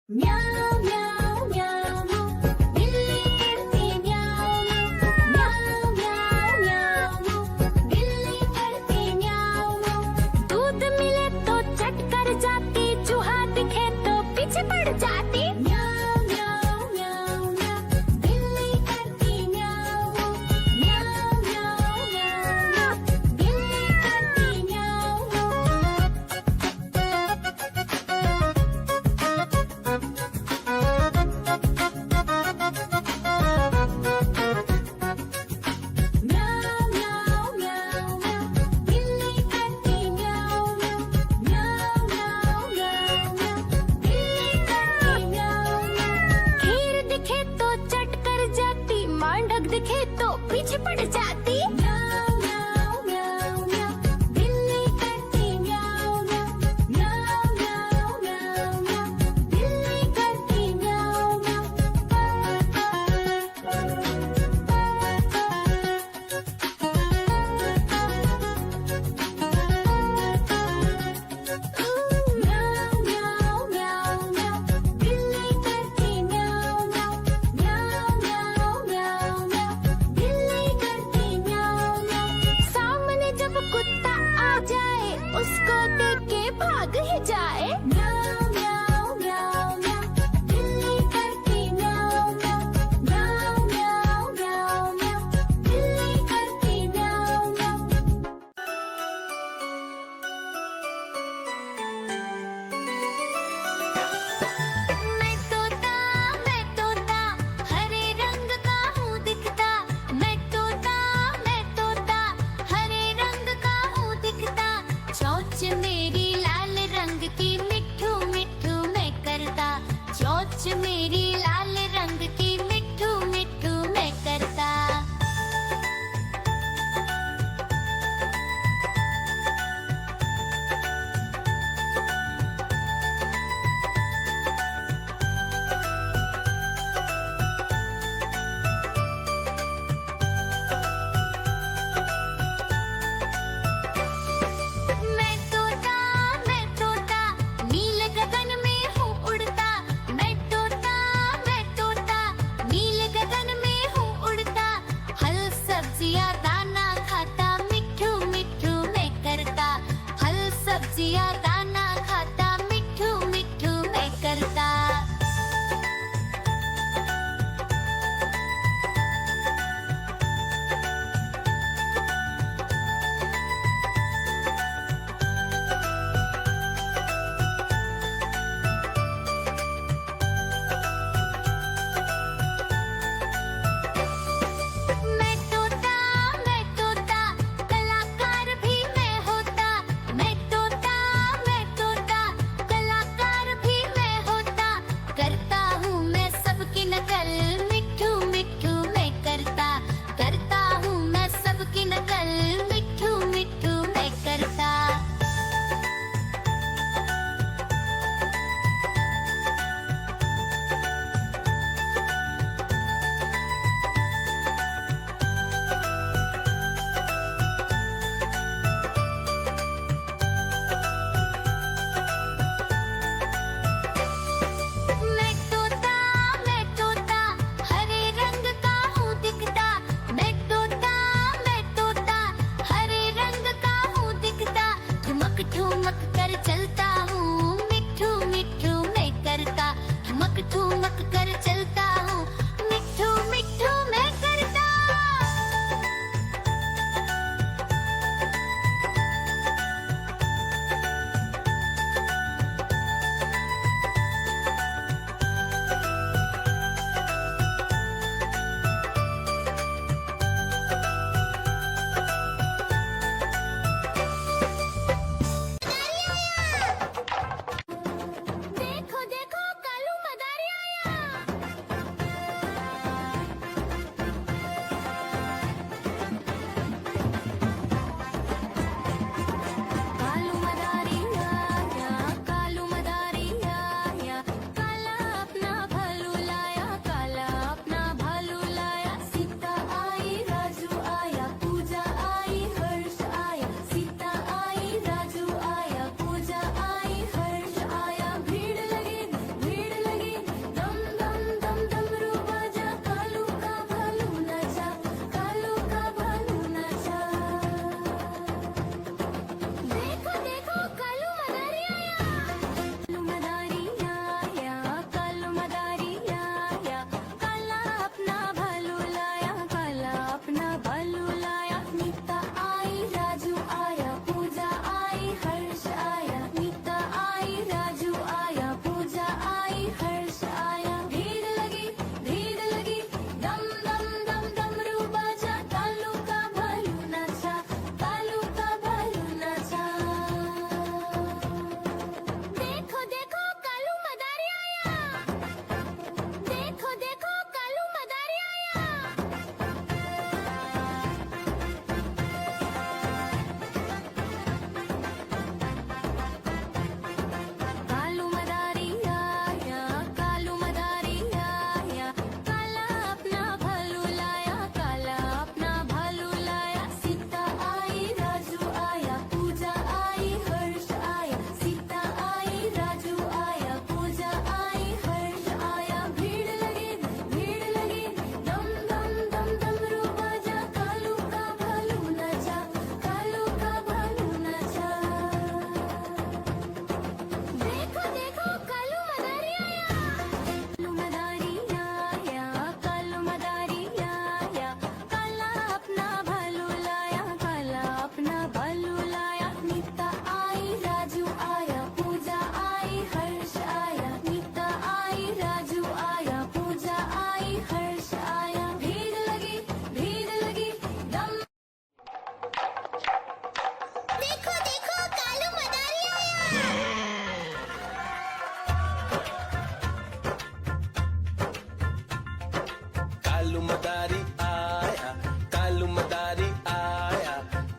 म्याऊं म्याऊं म्याऊं बिल्ली करती म्याऊं म्याऊं म्याऊं म्याऊं बिल्ली करती म्याऊं। दूध मिले तो चट कर जाती, चूहा दिखे तो पीछे पड़ जाती। म्याऊं म्याऊं म्याऊं म्याऊं बिल्ली करती म्याऊं म्याऊं म्याऊं म्याऊं बिल्ली करती म्याऊं। म्याऊं म्याऊं म्याऊं म्याऊं बिल्ली करती म्याऊं म्याऊं म्याऊं म्याऊं म्याऊं बिल्ली करती मदारी आया, कालू मदारी आया,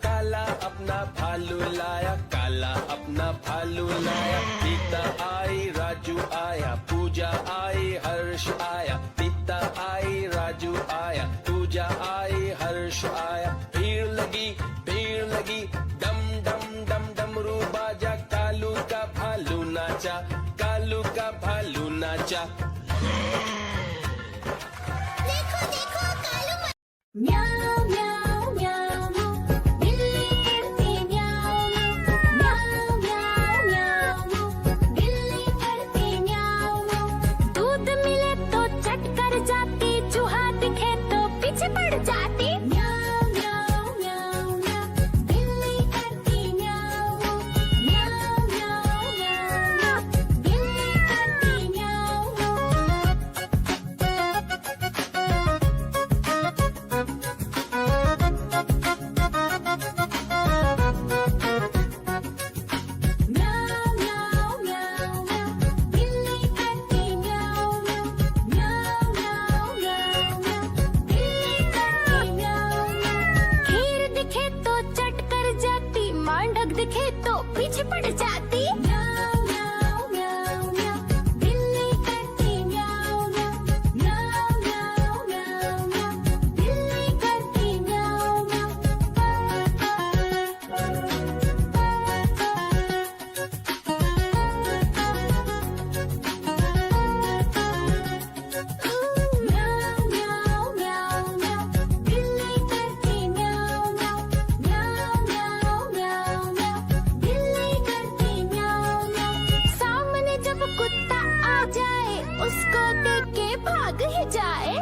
काला अपना भालू लाया, काला अपना भालू लाया। सीता आई, राजू आया, पूजा आई, हर्ष आया, सीता आई, राजू आया, पूजा आई, हर्ष आया। भीड़ लगी, डम डम डम डमरू बाजा, कालू का भालू नाचा, कालू का भालू नाचा। देखो देखो कालू म्याऊ म्याऊ म्याऊ म्याऊ, बिल्ली करती म्याऊ म्याऊ म्याऊ म्याऊ म्याऊ, बिल्ली करती म्याऊ म्याऊ। दूध मिले तो चट कर जाती, चूहा दिखे तो पीछे पड़ जाती। म्याऊ म्याऊ म्याऊ म्याऊ, बिल्ली करती म्याऊ म्याऊ म्याऊ म्याऊ म्याऊ, बिल्ली करती म्याऊ म्याऊ। म्याऊ म्याऊ म्याऊ म्याऊ, बिल्ली करती म्याऊ म्याऊ म्याऊ म्याऊ म्याऊ, बिल्ली करती म्याऊ म्याऊ। खीर दिखे तो चट कर जाती, मांडक दिखे तो पीछे पड़ जाती। म्याऊ म्याऊ म्याऊ म्याऊ, बिल्ली करती म्याऊ म्याऊ म्याऊ म्याऊ म्याऊ म्याऊ, बिल्ली करती म्याऊ म्याऊ म्याऊ म्याऊ म्याऊ, बिल्ली करती म्याऊ म्याऊ म्याऊ म्याऊ म्याऊ, बिल्ली करती म्याऊ म्याऊ। सामने जब कुत्ता आ जाए, उसको देख के भाग ही जाए।